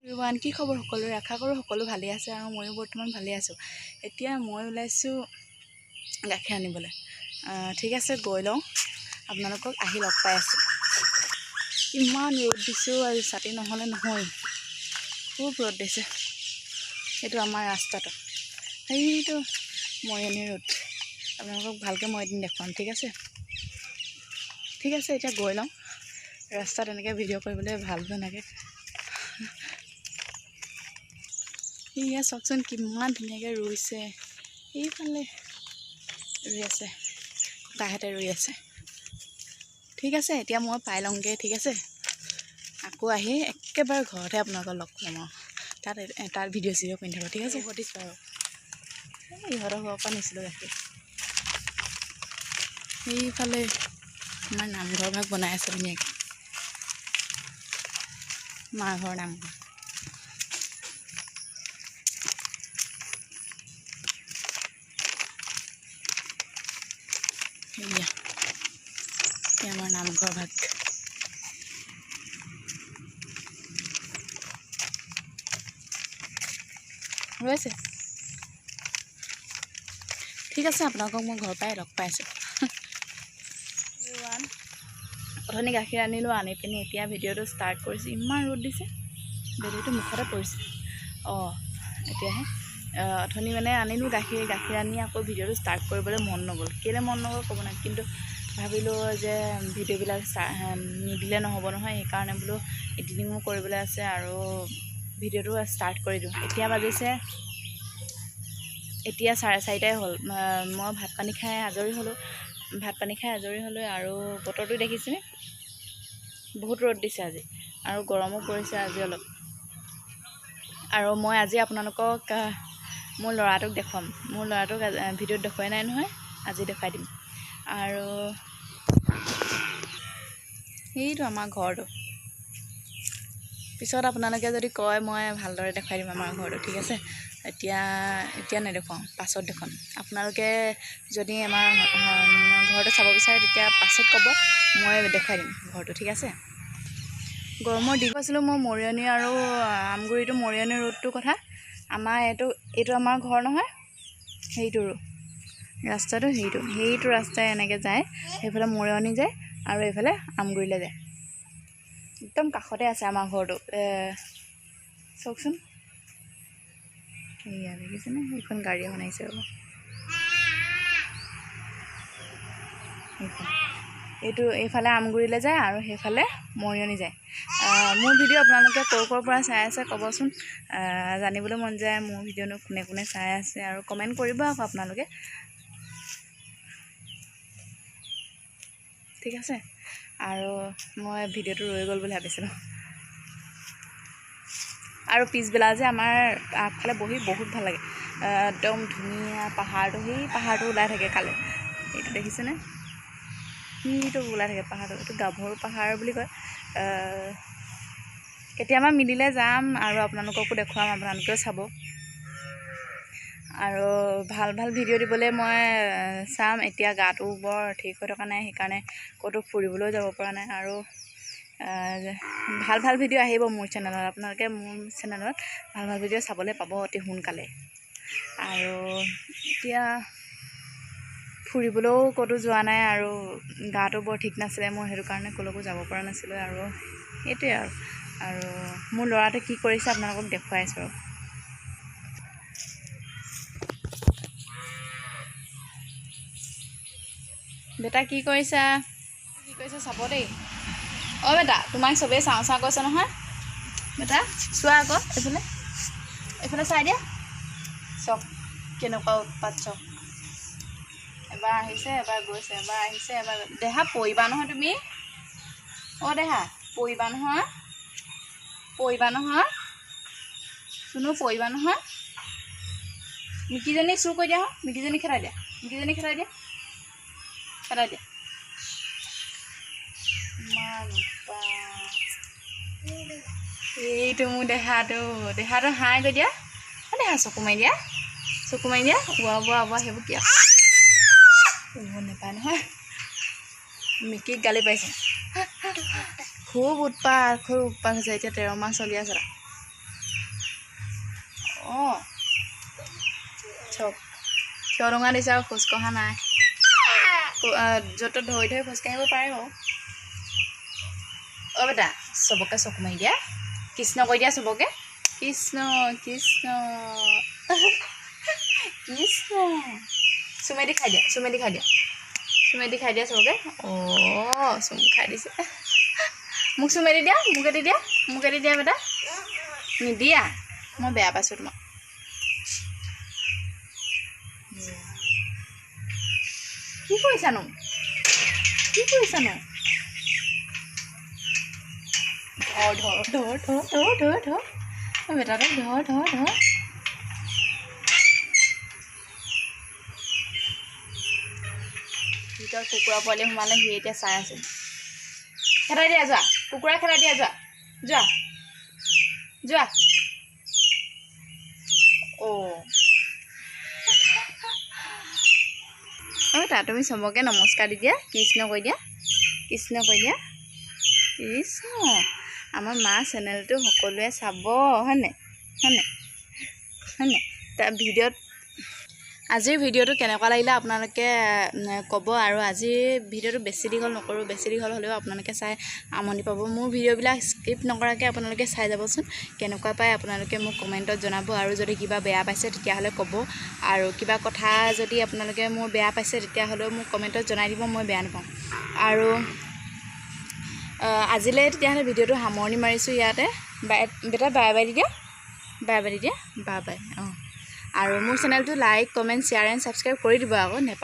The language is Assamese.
এভৰিৱান কি খবৰ সকলোৰে আশা কৰোঁ সকলো ভালে আছে আৰু ময়ো বৰ্তমান ভালে আছোঁ। এতিয়া মই ওলাইছোঁ গাখীৰ আনিবলৈ। ঠিক আছে গৈ লওঁ, আপোনালোকক আহি লগ পাই আছোঁ। ইমান ৰ'দ দিছোঁ আৰু ছাতি নহ'লে নহয়, খুব ৰ'দ দিছে। এইটো আমাৰ ৰাস্তাটো, সেইটো মৰিয়নি ৰোড। আপোনালোকক ভালকৈ মই এদিন দেখুৱাম, ঠিক আছে। এতিয়া গৈ লওঁ। ৰাস্তাত এনেকৈ ভিডিঅ' কৰিবলৈ ভাল নালাগে। এয়া চাওকচোন কিমান ধুনীয়াকৈ ৰুইছে, এইফালে ৰুই আছে, ককাহঁতে ৰুই আছে। ঠিক আছে এতিয়া মই পাই লওঁগৈ, ঠিক আছে। আকৌ আহি একেবাৰে ঘৰতে আপোনালোকক লগ পাম আৰু তাত ভিডিঅ' চিডিঅ' কৰি থাকোঁ, ঠিক আছে। উভতিছোঁ আৰু ইহঁতৰ ঘৰৰ পৰা নিছিলোঁ গাখীৰ। সেইফালে আমাৰ নামঘৰ ভাগ বনাই আছে ধুনীয়াকৈ, মাৰ ঘৰ নামঘৰ। সেয়া আমাৰ নামঘৰ ভাগ। ৰৈছে, ঠিক আছে আপোনালোকক মই ঘৰৰ পৰাই লগ পাইছোঁ। অথনি গাখীৰ আনিলোঁ, আনি পিনি এতিয়া ভিডিঅ'টো ষ্টাৰ্ট কৰিছোঁ। ইমান ৰ'দ দিছে, বেলিটো মুখতে পৰিছে। এতিয়াহে অথনি মানে আনিলোঁ গাখীৰ আনি আকৌ ভিডিঅ'টো ষ্টাৰ্ট কৰিবলৈ মন নগ'ল। কেলৈ মন নগ'ল ক'ব নাই, কিন্তু ভাবিলোঁ যে ভিডিঅ'বিলাক নিদিলে নহ'ব নহয়, সেইকাৰণে বোলো এডিটিঙো কৰিবলৈ আছে আৰু ভিডিঅ'টো ষ্টাৰ্ট কৰি দিওঁ। এতিয়া বাজিছে 4:30টাই হ'ল। মই ভাত পানী খাই আজৰি হ'লোঁ আৰু বতৰটো দেখিছেনে, বহুত ৰ'দ দিছে আজি আৰু গৰমো পৰিছে আজি অলপ। আৰু মই আজি আপোনালোকক মোৰ ল'ৰাটোক দেখুৱাম। মোৰ ল'ৰাটোক ভিডিঅ'ত দেখুৱাই নাই নহয়, আজি দেখুৱাই দিম। আৰু সেইটো আমাৰ ঘৰটো, পিছত আপোনালোকে যদি কয় মই ভালদৰে দেখুৱাই দিম আমাৰ ঘৰটো, ঠিক আছে। এতিয়া নেদেখুৱাওঁ, পাছত দেখুৱাম। আপোনালোকে যদি আমাৰ ঘৰটো চাব বিচাৰে তেতিয়া পাছত ক'ব, মই দেখুৱাই দিম ঘৰটো, ঠিক আছে। গৰমৰ দিন কৈছিলোঁ মই মৰিয়নি আৰু আমগুৰিটো মৰিয়নি ৰোডটোৰ কথা। আমাৰ এইটো আমাৰ ঘৰ নহয়, সেইটো ৰাস্তাটো সেইটো ৰাস্তাই এনেকৈ যায়, সেইফালে মৰিয়নি যায় আৰু এইফালে আমগুৰিলৈ যায়। একদম কাষতে আছে আমাৰ ঘৰটো। চাওকচোন, এয়া দেখিছেনে, সেইখন গাড়ী এখন আহিছে ৰ'ব। এইফালে আমগুৰিলৈ যায় আৰু সেইফালে মৰিয়নি যায়। মোৰ ভিডিঅ' আপোনালোকে ক'ৰ পৰা চাই আছে ক'বচোন, জানিবলৈ মন যায় মোৰ ভিডিঅ'নো কোনে চাই আছে, আৰু কমেণ্ট কৰিব আকৌ আপোনালোকে, ঠিক আছে। আৰু মই ভিডিঅ'টো ৰৈ গ'ল বুলি ভাবিছিলোঁ। আৰু পিছবেলা যে আমাৰ আগফালে বহি বহুত ভাল লাগে, একদম ধুনীয়া পাহাৰটো, সেই পাহাৰটো ওলাই থাকে কালে, এইটো দেখিছেনে, সিটো ওলাই থাকে পাহাৰটো। এইটো গাভৰু পাহাৰ বুলি কয়। কেতিয়াবা মিলিলে যাম আৰু আপোনালোককো দেখুৱাম, আপোনালোকেও চাব। আৰু ভাল ভিডিঅ' দিবলৈ মই চাম। এতিয়া গাটো বৰ ঠিক হৈ থকা নাই, সেইকাৰণে ক'তো ফুৰিবলৈও যাব পৰা নাই। আৰু ভাল ভিডিঅ' আহিব মোৰ চেনেলত, আপোনালোকে মোৰ চেনেলত ভাল ভিডিঅ' চাবলৈ পাব অতি সোনকালে। আৰু এতিয়া ফুৰিবলৈও ক'তো যোৱা নাই আৰু গাটো বৰ ঠিক নাছিলে মোৰ, সেইটো কাৰণে ক'লৈকো যাব পৰা নাছিলোঁ। আৰু সেইটোৱে আৰু মোৰ ল'ৰাটোৱে কি কৰিছে আপোনালোকক দেখুৱাই আছোঁ আৰু। বেটা কি কৰিছা চাব দেই। বেটা তোমাক চবেই চাওঁ কৈছে নহয়, বেটা চোৱা আকৌ এইফালে চাই দিয়া। চক কেনেকুৱা উৎপাত, চক এবাৰ আহিছে এবাৰ গৈছে, এবাৰ আহিছে এবাৰ। দেহা পৰিবা নহয় তুমি, দেহা পৰিবা নহয়, শুনো পৰিবা নহয়। মিকিজনী চুৰ কৰি দিয়া, মিকিজনী খেদাই দিয়া, ইমান এইটো মোৰ দেহাটো হাঁহ গৈ দিয়া। দেহা চকু মাৰি দিয়া, ওৱা সেইবোৰ কিয় নেপায় নহয়। মিকিক গালি পাৰিছে, খুব উৎপাত হৈছে। এতিয়া 13 মাহ চলি আছে। অঁ চব থিয় ডোঙা দিছে আৰু খোজ কঢ়া নাই য'ত ধৰি ধৰি খোজকাঢ়িব পাৰে বাৰু অ' বেটা চবকে চকু মাৰি দিয়া কৃষ্ণ কৈ দিয়া চবকে কৃষ্ণ কৃষ্ণ কৃষ্ণ চুমেদি খাই দিয়া চুমেদি খাই দিয়া চুমেদি খাই দিয়া চবকে অঁ চুমি খাই দিছে মোক চুমেদি দিয়া মোকেদি দিয়া বেটা নিদিয়া মই বেয়া পাইছোঁ তোমাক কি কৰিছানো ধৰ বেটাটো ধৰ ভিতৰত কুকুৰা পোৱালি সোমালে সি এতিয়া চাই আছে খেদাই দিয়া যোৱা কুকুৰা খেদাই দিয়া যোৱা অ' তুমি চবকে নমস্কাৰ দি দিয়া কৃষ্ণ কৈ দিয়া কৃষ্ণ আমাৰ মা চেনেলটো সকলোৱে চাব হয়নে তাৰ ভিডিঅ'ত আজিৰ ভিডিঅ'টো কেনেকুৱা লাগিলে আপোনালোকে ক'ব আৰু আজিৰ ভিডিঅ'টো বেছি দীঘল নকৰোঁ বেছি দীঘল হ'লেও আপোনালোকে চাই আমনি পাব মোৰ ভিডিঅ'বিলাক স্কিপ নকৰাকৈ আপোনালোকে চাই যাবচোন কেনেকুৱা পায় আপোনালোকে মোক কমেণ্টত জনাব আৰু যদি কিবা বেয়া পাইছে তেতিয়াহ'লে ক'ব আৰু কিবা কথা যদি আপোনালোকে মোৰ বেয়া পাইছে তেতিয়াহ'লেও মোক কমেণ্টত জনাই দিব মই বেয়া নাপাওঁ আৰু আজিলৈ তেতিয়াহ'লে ভিডিঅ'টো সামৰণি মাৰিছোঁ ইয়াতে বেটা বাই বাই দি দিয়া বাই বাই অঁ আৰু মোৰ চেনেলটো like comment share and subscribe কৰি দিব আকৌ